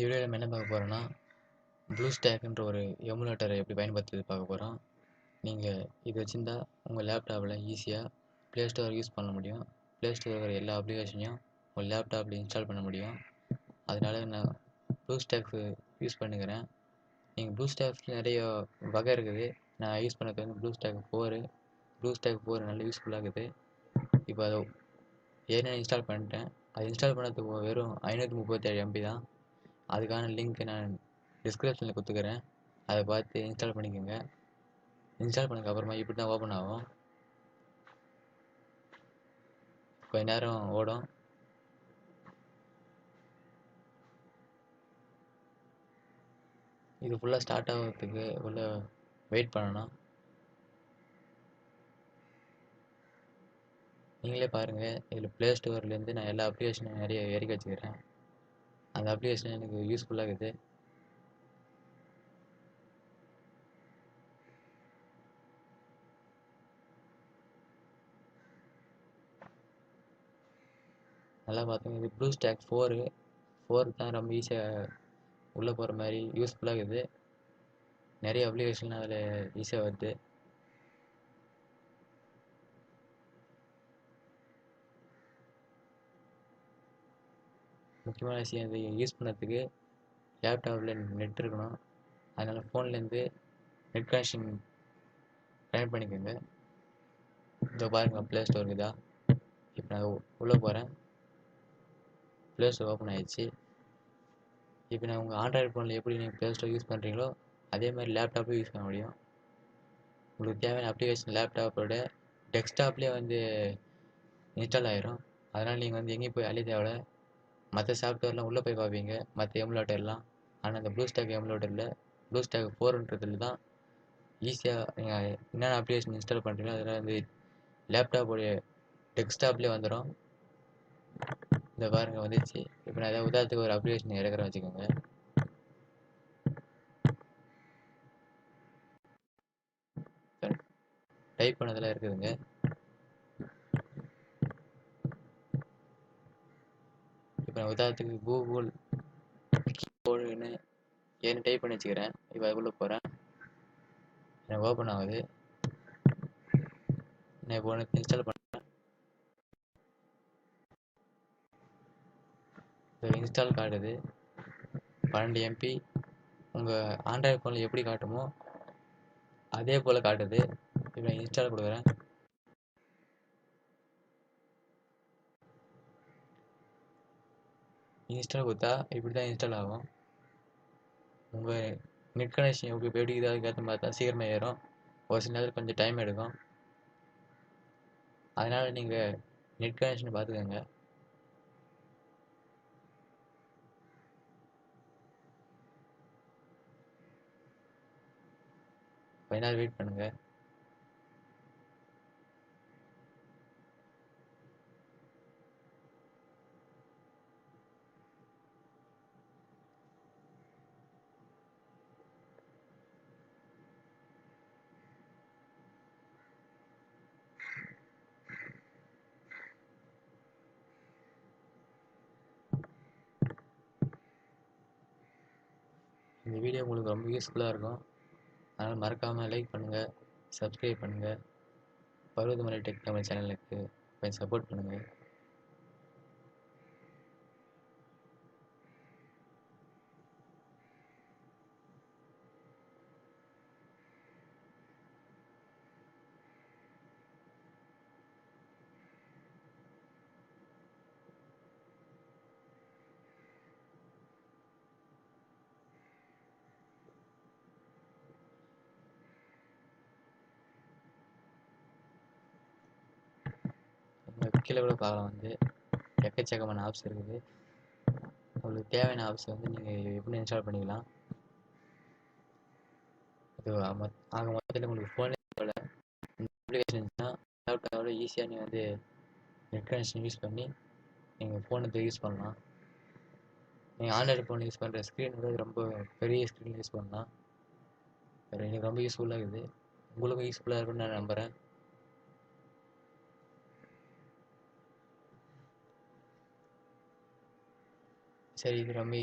வீடியோவில் நம்ம என்ன பார்க்க போகிறோன்னா ப்ளூஸ்டாக்ன்ற ஒரு எமுலேட்டரை எப்படி பயன்படுத்துறது பார்க்க போகிறோம். நீங்கள் இது வச்சுருந்தா உங்கள் லேப்டாப்பில் ஈஸியாக ப்ளே ஸ்டோர் யூஸ் பண்ண முடியும். ப்ளே ஸ்டோர் இருக்கிற எல்லா அப்ளிகேஷனையும் உங்கள் லேப்டாப்பில் இன்ஸ்டால் பண்ண முடியும். அதனால் நான் ப்ளூஸ்டாக் யூஸ் பண்ணுகிறேன். நீங்கள் ப்ளூஸ்டாக்ஸில் நிறைய வகை இருக்குது. நான் யூஸ் பண்ணது வந்து ப்ளூஸ்டாக் 4 நல்ல யூஸ்ஃபுல்லாக இருக்குது. இப்போ அதை ஏற்கனவே இன்ஸ்டால் பண்ணிட்டேன். அது இன்ஸ்டால் பண்ணதுக்கு வெறும் 537 MB தான். அதுக்கான லிங்க் நான் டிஸ்கிரிப்ஷனில் கொடுத்துக்கிறேன். அதை பார்த்து இன்ஸ்டால் பண்ணிக்கோங்க. இன்ஸ்டால் பண்ணதுக்கப்புறமா இப்படி தான் ஓப்பன் ஆகும். கொஞ்ச நேரம் ஓடும். இது ஃபுல்லாக ஸ்டார்ட் ஆகிறதுக்கு உள்ள வெயிட் பண்ணணும். நீங்களே பாருங்கள், இதில் ப்ளே ஸ்டோர்லேருந்து நான் எல்லா அப்ளிகேஷனும் நிறைய இறக்கி வச்சுக்கிறேன். அந்த அப்ளிகேஷன் எனக்கு யூஸ்ஃபுல்லாக இருக்குது. நல்லா பார்த்தோம். இது ப்ளூஸ்டாக் 4 தான் ரொம்ப ஈஸியாக உள்ளே போகிற மாதிரி யூஸ்ஃபுல்லாக இருக்குது. நிறைய அப்ளிகேஷன் அதில் ஈஸியாக வருது. முக்கியமான விஷயம், இது யூஸ் பண்ணுறதுக்கு லேப்டாப்பில் நெட் இருக்கணும். அதனால் ஃபோன்லேருந்து நெட் கனெக்ஷன் கனெக்ட் பண்ணிக்கோங்க. இதோ பாருங்கள், ப்ளே ஸ்டோர் இருக்குதா. இப்போ நான் உள்ளே போகிறேன். ப்ளே ஸ்டோர் ஓப்பன் ஆகிடுச்சு. இப்போ நான் உங்கள் ஆண்ட்ராய்டு ஃபோனில் எப்படி நீங்கள் ப்ளே ஸ்டோர் யூஸ் பண்ணுறீங்களோ அதே மாதிரி லேப்டாப்பும் யூஸ் பண்ண முடியும். உங்களுக்கு தேவையான அப்ளிகேஷன் லேப்டாப்போட டெஸ்க்டாப்லேயே வந்து இன்ஸ்டால் ஆகிரும். அதனால் நீங்கள் வந்து எங்கேயும் போய் அழிய தேவையில்ல. மற்ற சாஃப்ட்வேர்லாம் உள்ளே போய் பார்ப்பீங்க, மற்ற எமுலேட்டர்லாம். ஆனால் அந்த ப்ளூஸ்டாக் எமுலேட்டரில் ப்ளூஸ்டாக் 4ன்றதுல தான் ஈஸியாக நீங்கள் என்னென்ன அப்ளிகேஷன் இன்ஸ்டால் பண்ணுறீங்களோ அதெல்லாம் வந்து லேப்டாப்போடைய டெஸ்க்டாப்லேயே வந்துடும். இந்த பாருங்கள், வந்துடுச்சு. இப்போ நான் ஏதாவது உதாரணத்துக்கு ஒரு அப்ளிகேஷன் இறக்குறேன் வச்சுக்கோங்க. டைப் பண்ணதெல்லாம் இருக்குதுங்க. இப்போ நான் உதாரணத்துக்கு கூகுள் கீபோர்டுன்னு ஏன்னு டைப் பண்ணி வச்சுக்கிறேன். இப்போ அதுக்குள்ளே போகிறேன். எனக்கு ஓப்பன் ஆகுது. நான் இப்போ ஒன்று இன்ஸ்டால் பண்ணுறேன். இப்போ இன்ஸ்டால் காட்டுது 12 MB. உங்கள் ஆண்ட்ராய்டு ஃபோனில் எப்படி காட்டுமோ அதே போல் காட்டுது. இப்போ நான் இன்ஸ்டால் கொடுக்குறேன். இன்ஸ்டால் கொடுத்தா இப்படி தான் இன்ஸ்டால் ஆகும். உங்கள் நெட் கனெக்ஷன் எப்படி இருக்குது அதுக்கேற்ற மாதிரி தான் சீக்கிரமாக ஏறும். ஒரு சில நேரத்தில் கொஞ்சம் டைம் எடுக்கும். அதனால் நீங்கள் நெட் கனெக்ஷனை பார்த்துக்கோங்க. கொஞ்ச நேரம் வெயிட் பண்ணுங்கள். இந்த வீடியோ உங்களுக்கு ரொம்ப யூஸ்ஃபுல்லாக இருக்கும். அதனால் மறக்காமல் லைக் பண்ணுங்கள், சப்ஸ்கிரைப் பண்ணுங்கள். பருவதமலை டெக் தமிழ் சேனலுக்கு கொஞ்சம் சப்போர்ட் பண்ணுங்கள். கீழே கூட பார்க்கலாம், வந்து எக்கச்சக்கமான ஆப்ஸ் இருக்குது. உங்களுக்கு தேவையான ஆப்ஸ் வந்து நீங்கள் எப்படி இன்ஸ்டால் பண்ணிக்கலாம். இது ஆக மொத்தத்தில் உங்களுக்கு ஃபோன் அப்ளிகேஷன் இருந்துச்சுன்னா லேப்டாப்போட ஈஸியாக நீங்கள் வந்து நெட் கனெக்ஷன் யூஸ் பண்ணி நீங்கள் ஃபோனை யூஸ் பண்ணலாம். நீங்கள் ஆண்ட்ராய்டு ஃபோன் யூஸ் பண்ணுற ஸ்க்ரீன் கூட ரொம்ப பெரிய ஸ்க்ரீன் யூஸ் பண்ணலாம். எனக்கு ரொம்ப யூஸ்ஃபுல்லாக இருக்குது. உங்களுக்கும் யூஸ்ஃபுல்லாக இருக்குன்னு நான் நம்புகிறேன். சரி, இது ரொம்ப